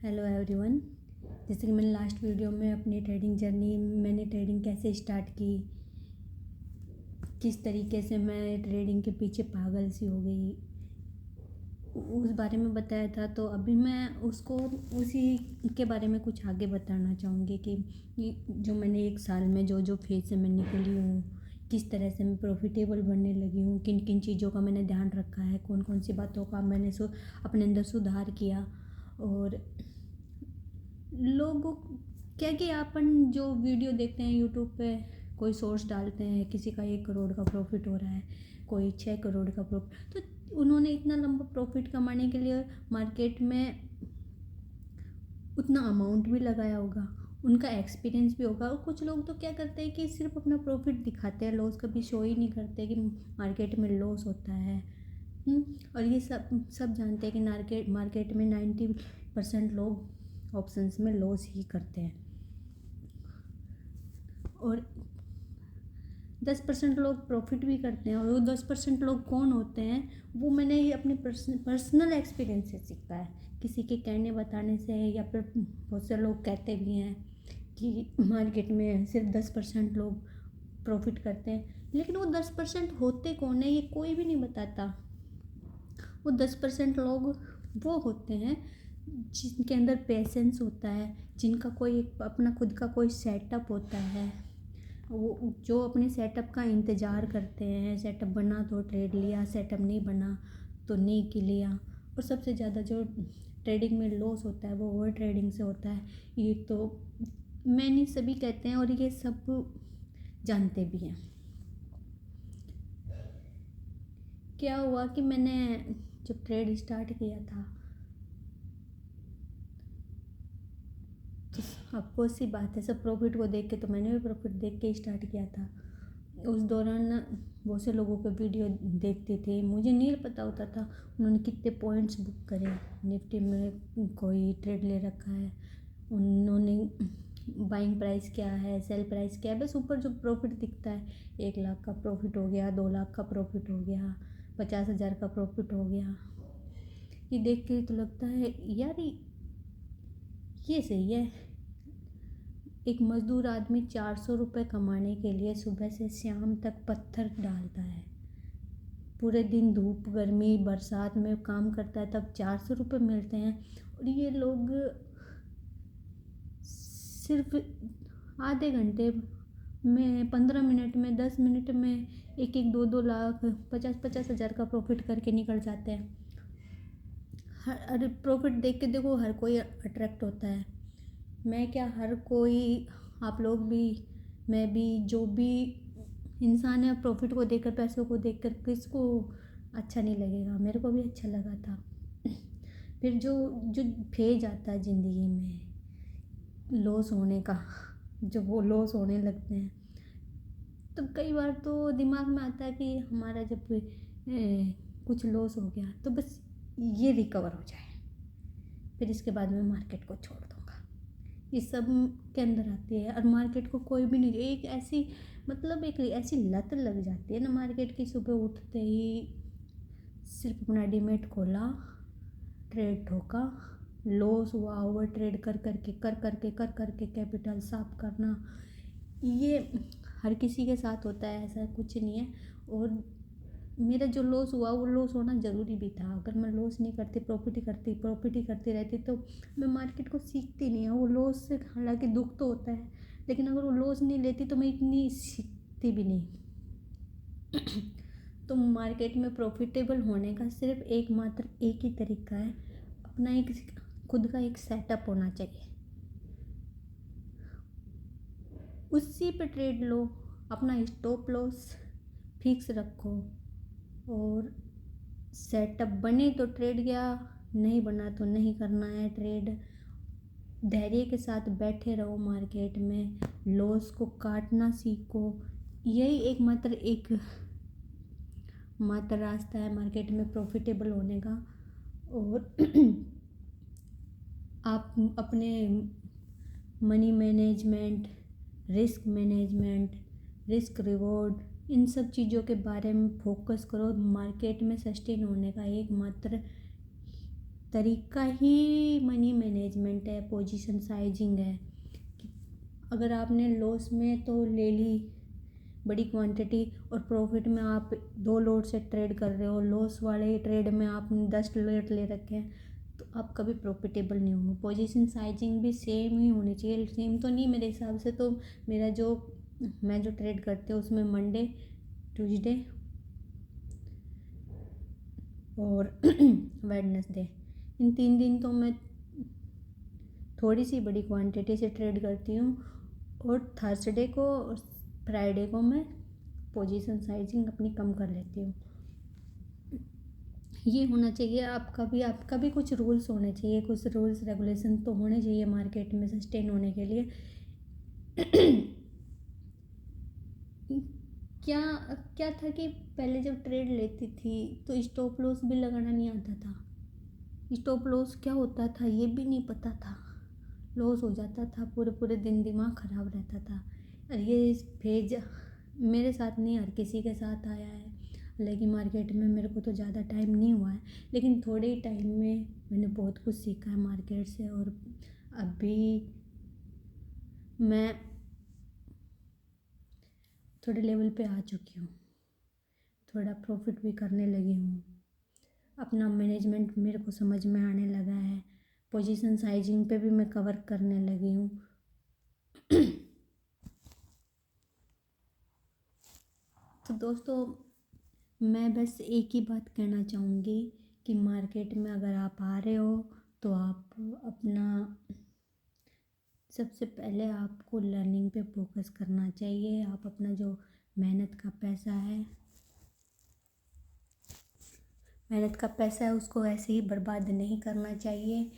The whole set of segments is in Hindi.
Hello everyone. जैसे कि मैंने लास्ट वीडियो में अपनी ट्रेडिंग जर्नी, मैंने ट्रेडिंग कैसे स्टार्ट की, किस तरीके से मैं ट्रेडिंग के पीछे पागल सी हो गई, उस बारे में बताया था। तो अभी मैं उसको उसी के बारे में कुछ आगे बताना चाहूँगी कि जो मैंने एक साल में जो फेज से मैं निकली हूँ, किस तरह से मैं प्रॉफिटेबल बनने लगी हूँ, किन किन चीज़ों का मैंने ध्यान रखा है, कौन कौन सी बातों का मैंने अपने अंदर सुधार किया। और लोगों क्या कि अपन जो वीडियो देखते हैं यूट्यूब पे, कोई सोर्स डालते हैं, किसी का 1 करोड़ का प्रॉफिट हो रहा है, कोई 6 करोड़ का प्रॉफिट, तो उन्होंने इतना लंबा प्रॉफिट कमाने के लिए मार्केट में उतना अमाउंट भी लगाया होगा, उनका एक्सपीरियंस भी होगा। और कुछ लोग तो क्या करते हैं कि सिर्फ अपना प्रॉफिट दिखाते हैं, लॉस कभी शो ही नहीं करते कि मार्केट में लॉस होता है। और ये सब जानते हैं कि मार्केट में 90% लोग ऑप्शंस में लॉस ही करते हैं, और 10% लोग प्रॉफिट भी करते हैं। और वो 10% लोग कौन होते हैं, वो मैंने ये अपने पर्सनल एक्सपीरियंस से सीखा है, किसी के कहने बताने से, या फिर बहुत से लोग कहते भी हैं कि मार्केट में सिर्फ 10% लोग प्रॉफिट करते हैं, लेकिन वो 10% होते कौन है ये कोई भी नहीं बताता। वो 10% लोग वो होते हैं जिनके अंदर पेशेंस होता है, जिनका कोई अपना खुद का कोई सेटअप होता है, वो जो अपने सेटअप का इंतज़ार करते हैं। सेटअप बना तो ट्रेड लिया, सेटअप नहीं बना तो नहीं कि लिया। और सबसे ज़्यादा जो ट्रेडिंग में लॉस होता है वो ओवर ट्रेडिंग से होता है। ये तो मैं नहीं, सभी कहते हैं और ये सब जानते भी हैं। क्या हुआ कि मैंने जब ट्रेड स्टार्ट किया था, तो आपको सी बात है, सब प्रॉफिट को देख के, तो मैंने भी प्रॉफिट देख के स्टार्ट किया था। उस दौरान बहुत से लोगों के वीडियो देखते थे, मुझे नहीं पता होता था उन्होंने कितने पॉइंट्स बुक करे, निफ्टी में कोई ट्रेड ले रखा है, उन्होंने बाइंग प्राइस क्या है, सेल प्राइस क्या है, बस ऊपर जो प्रॉफिट दिखता है, 1 लाख का प्रॉफिट हो गया, 2 लाख का प्रॉफिट हो गया, 50,000 का प्रॉफिट हो गया। ये देख के तो लगता है यार ये सही है। एक मज़दूर आदमी 400 रुपये कमाने के लिए सुबह से शाम तक पत्थर डालता है, पूरे दिन धूप गर्मी बरसात में काम करता है, तब 400 रुपये मिलते हैं। और ये लोग सिर्फ आधे घंटे में, 15 मिनट में, 10 मिनट में 1-1, 2-2 लाख, 50-50 हज़ार का प्रॉफिट करके निकल जाते हैं। हर प्रॉफिट देख के देखो हर कोई अट्रैक्ट होता है। मैं क्या, हर कोई, आप लोग भी, मैं भी, जो भी इंसान है, प्रॉफिट को देखकर, पैसों को देखकर किसको अच्छा नहीं लगेगा। मेरे को भी अच्छा लगा था। फिर जो जो फेज आता है ज़िंदगी में लॉस होने का, जब वो लॉस होने लगते हैं, तो कई बार तो दिमाग में आता है कि हमारा जब कुछ लॉस हो गया तो बस ये रिकवर हो जाए, फिर इसके बाद मैं मार्केट को छोड़ दूँगा। ये सब के अंदर आती है। और मार्केट को कोई भी नहीं, एक ऐसी, मतलब एक ऐसी लत लग जाती है ना मार्केट की, सुबह उठते ही सिर्फ अपना डीमेट खोला, ट्रेड ठोका, लॉस हुआ, ओवर ट्रेड कर करके कैपिटल साफ करना, ये हर किसी के साथ होता है, ऐसा कुछ नहीं है। और मेरा जो लॉस हुआ वो लॉस होना ज़रूरी भी था। अगर मैं लॉस नहीं करती, प्रॉफिट ही करती रहती, तो मैं मार्केट को सीखती नहीं है। वो लॉस से हालांकि दुख तो होता है, लेकिन अगर वो लॉस नहीं लेती तो मैं इतनी सीखती भी नहीं। तो मार्केट में प्रॉफिटेबल होने का सिर्फ एकमात्र एक ही तरीका है, अपना एक खुद का एक सेटअप होना चाहिए, उसी पे ट्रेड लो, अपना स्टॉप लॉस फिक्स रखो, और सेटअप बने तो ट्रेड गया, नहीं बना तो नहीं करना है ट्रेड। धैर्य के साथ बैठे रहो मार्केट में, लॉस को काटना सीखो। यही एक मात्र रास्ता है मार्केट में प्रॉफिटेबल होने का। और आप अपने मनी मैनेजमेंट, रिस्क रिवॉर्ड, इन सब चीज़ों के बारे में फोकस करो। मार्केट में सस्टेन होने का एकमात्र तरीका ही मनी मैनेजमेंट मैनेजमेंट है, पोजीशन साइजिंग है। अगर आपने लॉस में तो ले ली बड़ी क्वांटिटी और प्रॉफिट में आप 2 लॉट से ट्रेड कर रहे हो, लॉस वाले ट्रेड में आपने 10 लॉट ले रखे हैं, तो आप कभी प्रॉफिटेबल नहीं होंगे। पोजीशन साइजिंग भी सेम ही होनी चाहिए, सेम तो नहीं मेरे हिसाब से। तो मैं जो ट्रेड करते हैं उसमें मंडे, ट्यूसडे और वेडनेसडे, इन 3 दिन तो मैं थोड़ी सी बड़ी क्वांटिटी से ट्रेड करती हूँ, और थर्सडे को और फ्राइडे को मैं पोजीशन साइजिंग अपनी कम कर लेती हूँ। ये होना चाहिए आपका भी कुछ रूल्स होने चाहिए, कुछ रूल्स रेगुलेशन तो होने चाहिए मार्केट में सस्टेन होने के लिए। क्या क्या था कि पहले जब ट्रेड लेती थी तो स्टॉप लॉस भी लगाना नहीं आता था। स्टॉप लॉस क्या होता था ये भी नहीं पता था, लॉस हो जाता था, पूरे पूरे दिन दिमाग ख़राब रहता था। और ये फेज मेरे साथ नहीं, हर किसी के साथ आया है। हालांकि मार्केट में मेरे को तो ज़्यादा टाइम नहीं हुआ है, लेकिन थोड़े ही टाइम में मैंने बहुत कुछ सीखा है मार्केट से। और अभी मैं थोड़े लेवल पे आ चुकी हूँ, थोड़ा प्रॉफिट भी करने लगी हूँ, अपना मैनेजमेंट मेरे को समझ में आने लगा है, पोजीशन साइजिंग पे भी मैं कवर करने लगी हूँ। तो दोस्तों, मैं बस एक ही बात कहना चाहूँगी कि मार्केट में अगर आप आ रहे हो तो आप अपना सबसे पहले आपको लर्निंग पे फोकस करना चाहिए। आप अपना जो मेहनत का पैसा है उसको ऐसे ही बर्बाद नहीं करना चाहिए।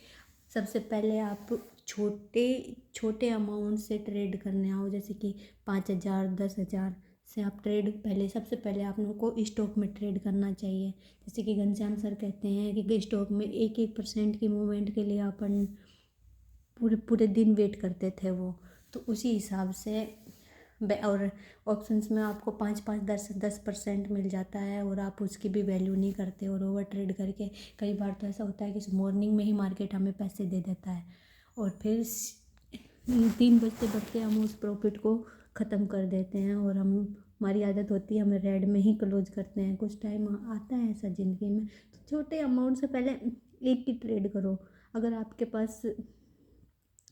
सबसे पहले आप छोटे छोटे अमाउंट से ट्रेड करने आओ, जैसे कि 5,000 10,000 से आप सबसे पहले आप लोगों को स्टॉक में ट्रेड करना चाहिए। जैसे कि घनश्याम सर कहते हैं कि स्टॉक में 1% की मूवमेंट के लिए अपन पूरे पूरे दिन वेट करते थे वो, तो उसी हिसाब से और ऑप्शंस में आपको 5-5 10% मिल जाता है और आप उसकी भी वैल्यू नहीं करते और ओवर ट्रेड करके कई बार तो ऐसा होता है कि मॉर्निंग में ही मार्केट हमें पैसे दे देता है और फिर 3 बजते हम उस प्रॉफिट को ख़त्म कर देते हैं। और हमारी आदत होती है हमें रेड में ही क्लोज करते हैं। कुछ टाइम आता है ऐसा ज़िंदगी में, तो छोटे अमाउंट से पहले एक ही ट्रेड करो। अगर आपके पास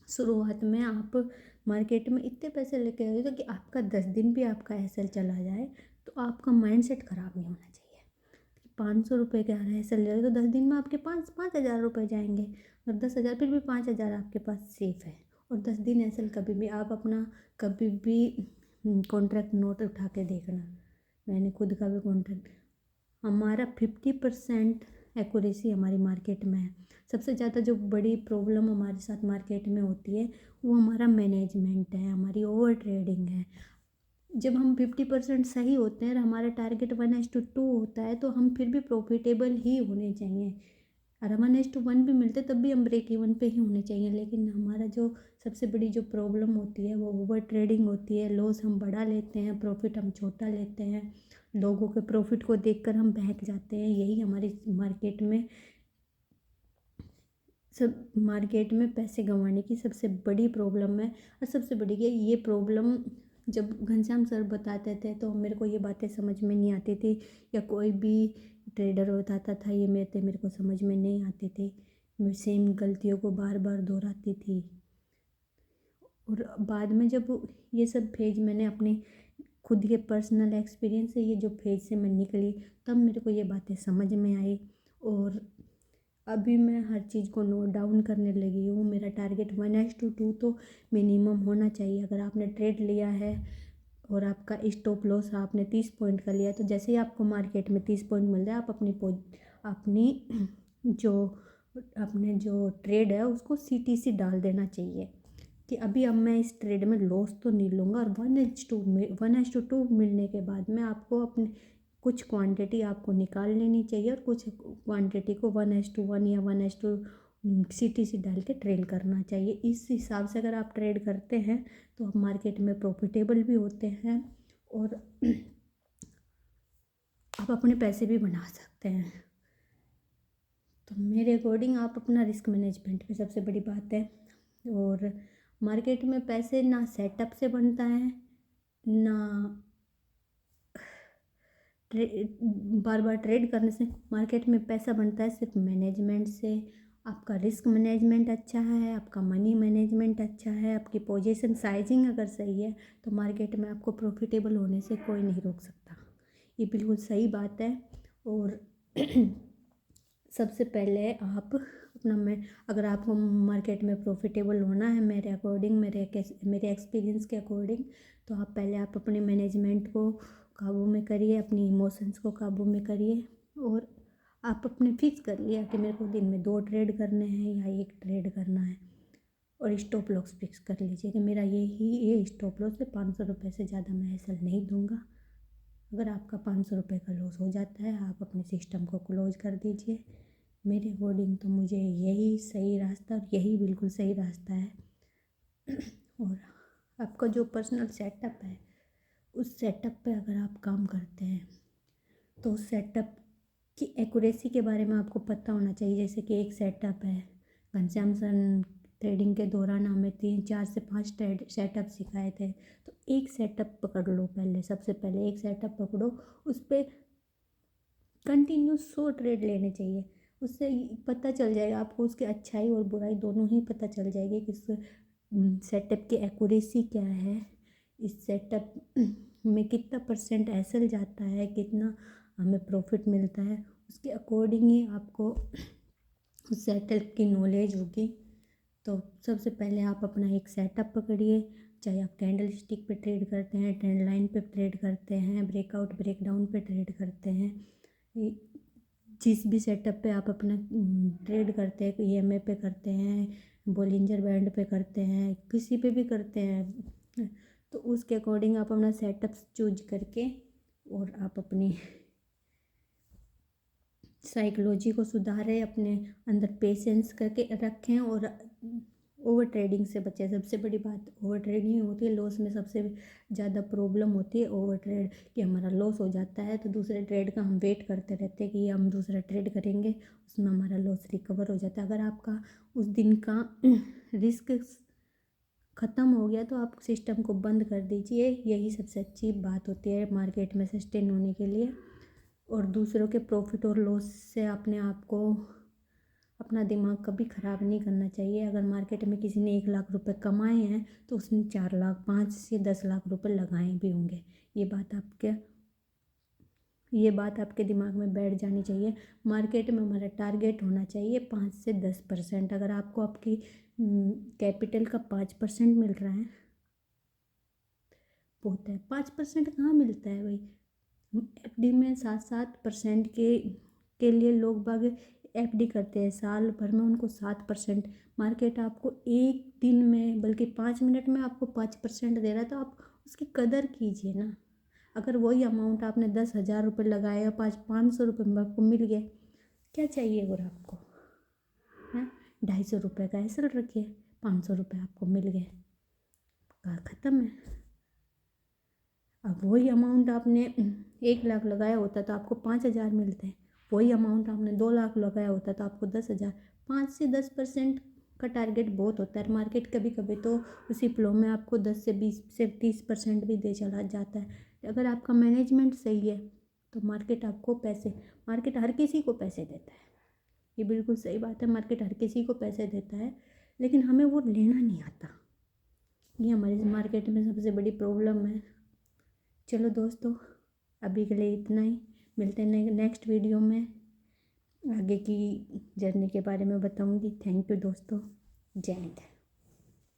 शुरुआत में आप मार्केट में इतने पैसे लेके आए हो कि आपका 10 दिन भी आपका एसएल चला जाए तो आपका माइंडसेट ख़राब नहीं होना चाहिए। 500 रुपये का एसएल ले रहे हो तो 10 दिन में आपके 5,000 रुपये जाएंगे और 10,000 फिर भी 5,000 आपके पास सेफ है। और 10 दिन एसएल कभी भी आप अपना कभी भी कॉन्ट्रैक्ट नोट उठा के देखना, मैंने खुद का भी कॉन्ट्रैक्ट, हमारा 50% एक्यूरेसी हमारी मार्केट में है। सबसे ज़्यादा जो बड़ी प्रॉब्लम हमारे साथ मार्केट में होती है वो हमारा मैनेजमेंट है, हमारी ओवर ट्रेडिंग है। जब हम 50% सही होते हैं और हमारा टारगेट 1:2 होता है तो हम फिर भी प्रॉफिटेबल ही होने चाहिए। और 1:1 भी मिलते तब भी हम ब्रेक इवन पे ही होने चाहिए। लेकिन हमारा जो सबसे बड़ी जो प्रॉब्लम होती है वो ओवर ट्रेडिंग होती है। लॉस हम बड़ा लेते हैं, प्रॉफिट हम छोटा लेते हैं, लोगों के प्रॉफिट को देखकर हम बहक जाते हैं। यही हमारी मार्केट में पैसे गंवाने की सबसे बड़ी प्रॉब्लम है। और सबसे बड़ी ये प्रॉब्लम जब घनश्याम सर बताते थे तो मेरे को ये बातें समझ में नहीं आती थी, या कोई भी ट्रेडर बताता था ये मेरे को समझ में नहीं आती थी। मैं सेम गलतियों को बार बार दोहराती थी। और बाद में जब ये सब फेज मैंने अपने खुद के पर्सनल एक्सपीरियंस से ये जो फेज से मैं निकली तब मेरे को ये बातें समझ में आई। और अभी मैं हर चीज़ को नोट डाउन करने लगी हूँ। मेरा टारगेट 1:2 तो मिनिमम होना चाहिए। अगर आपने ट्रेड लिया है और आपका स्टॉप लॉस आपने 30 पॉइंट का लिया, तो जैसे ही आपको मार्केट में 30 पॉइंट मिल जाए आप अपने जो ट्रेड है उसको CTC डाल देना चाहिए कि अभी अब मैं इस ट्रेड में लॉस तो नहीं लूँगा। और 1:2 मिलने के बाद में आपको अपने कुछ क्वांटिटी आपको निकाल लेनी चाहिए और कुछ क्वांटिटी को 1:1 या 1:2 CTC डाल के ट्रेड करना चाहिए। इस हिसाब से अगर आप ट्रेड करते हैं तो आप मार्केट में प्रॉफिटेबल भी होते हैं और आप अपने पैसे भी बना सकते हैं। तो मेरे अकॉर्डिंग आप अपना रिस्क मैनेजमेंट में सबसे बड़ी बात है। और मार्केट में पैसे ना सेटअप से बनता है, ना बार बार ट्रेड करने से। मार्केट में पैसा बनता है सिर्फ मैनेजमेंट से। आपका रिस्क मैनेजमेंट अच्छा है, आपका मनी मैनेजमेंट अच्छा है, आपकी पोजीशन साइजिंग अगर सही है, तो मार्केट में आपको प्रॉफिटेबल होने से कोई नहीं रोक सकता। ये बिल्कुल सही बात है। और सबसे पहले आप अपना अगर आपको मार्केट में प्रॉफिटेबल होना है, मेरे अकॉर्डिंग, मेरे एक्सपीरियंस के अकॉर्डिंग, तो आप पहले आप अपने मैनेजमेंट को काबू में करिए, अपनी इमोशंस को काबू में करिए। और आप अपने फिक्स कर लिया कि मेरे को दिन में 2 ट्रेड करने हैं या 1 ट्रेड करना है। और स्टॉप लॉस फिक्स कर लीजिए कि मेरा ये स्टॉप लॉस है, 500 रुपये से ज़्यादा मैं एसएल नहीं दूंगा। अगर आपका 500 रुपये का लॉस हो जाता है, आप अपने सिस्टम को क्लोज कर दीजिए। मेरे अकॉर्डिंग तो मुझे यही सही रास्ता, और यही बिल्कुल सही रास्ता है। और आपका जो पर्सनल सेटअप है, उस सेटअप पे अगर आप काम करते हैं तो उस सेटअप की एक्यूरेसी के बारे में आपको पता होना चाहिए। जैसे कि एक सेटअप है, घनश्याम सर ट्रेडिंग के दौरान हमें 3, 4 से 5 सेटअप सिखाए थे। तो एक सेटअप पकड़ लो, पहले सबसे पहले एक सेटअप पकड़ो, उस पर कंटिन्यू 100 ट्रेड लेने चाहिए। उससे पता चल जाएगा आपको, उसकी अच्छाई और बुराई दोनों ही पता चल जाएगी कि इस सेटअप की एक्यूरेसी क्या है, इस सेटअप में कितना % एसएल जाता है, कितना हमें प्रॉफिट मिलता है। उसके अकॉर्डिंग ही आपको उस सेटअप की नॉलेज होगी। तो सबसे पहले आप अपना एक सेटअप पकड़िए, चाहे आप कैंडल स्टिक पे ट्रेड करते हैं, ट्रेंड लाइन पे ट्रेड करते हैं, ब्रेकआउट ब्रेकडाउन पे ट्रेड करते हैं, जिस भी सेटअप पे आप अपना ट्रेड करते हैं, ईएमए पे करते हैं, बोलिंजर बैंड पे करते हैं, किसी पे भी करते हैं, तो उसके अकॉर्डिंग आप अपना सेटअप चूज करके और आप अपनी साइकोलॉजी को सुधारें, अपने अंदर पेशेंस करके रखें और ओवर ट्रेडिंग से बचें। सबसे बड़ी बात ओवर ट्रेडिंग होती है, लॉस में सबसे ज़्यादा प्रॉब्लम होती है ओवर ट्रेड, कि हमारा लॉस हो जाता है तो दूसरे ट्रेड का हम वेट करते रहते हैं कि हम दूसरा ट्रेड करेंगे, उसमें हमारा लॉस रिकवर हो जाता है। अगर आपका उस दिन का रिस्क ख़त्म हो गया तो आप सिस्टम को बंद कर दीजिए। यही सबसे अच्छी बात होती है मार्केट में सस्टेन होने के लिए। और दूसरों के प्रॉफिट और लॉस से अपने आप को, अपना दिमाग कभी ख़राब नहीं करना चाहिए। अगर मार्केट में किसी ने 1 लाख रुपए कमाए हैं तो उसने 4 लाख, 5 से 10 लाख रुपए लगाए भी होंगे। ये बात आपके दिमाग में बैठ जानी चाहिए। मार्केट में हमारा टारगेट होना चाहिए 5 से 10%। अगर आपको आपकी कैपिटल का 5% मिल रहा है, बहुत है। 5% कहाँ मिलता है भाई? एफडी में 7% के लिए लोग बाग एफडी करते हैं, साल भर में उनको 7%। मार्केट आपको एक दिन में, बल्कि 5 मिनट में आपको 5% दे रहा है, तो आप उसकी कदर कीजिए ना। अगर वही अमाउंट आपने 10,000 रुपये लगाए और 500 रुपये में आपको मिल गया, क्या चाहिए और आपको? हैं, 250 रुपये का एसएल रखिए, 500 रुपये आपको मिल गए, ख़त्म है। अब वही अमाउंट आपने 1 लाख लगाया होता तो आपको 5,000 मिलते हैं। वही अमाउंट आपने 2 लाख लगाया होता तो आपको 10,000। 5 से 10% का टारगेट बहुत होता है। मार्केट कभी कभी तो उसी फ्लो में आपको 10 से 20 से 30% भी दे चला जाता है। अगर आपका मैनेजमेंट सही है तो मार्केट हर किसी को पैसे देता है। ये बिल्कुल सही बात है, मार्केट हर किसी को पैसे देता है, लेकिन हमें वो लेना नहीं आता। ये हमारी मार्केट में सबसे बड़ी प्रॉब्लम है। चलो दोस्तों, अभी के लिए इतना ही। मिलते हैं नेक्स्ट वीडियो में, आगे की जर्नी के बारे में बताऊंगी। थैंक यू दोस्तों, जय हिंद।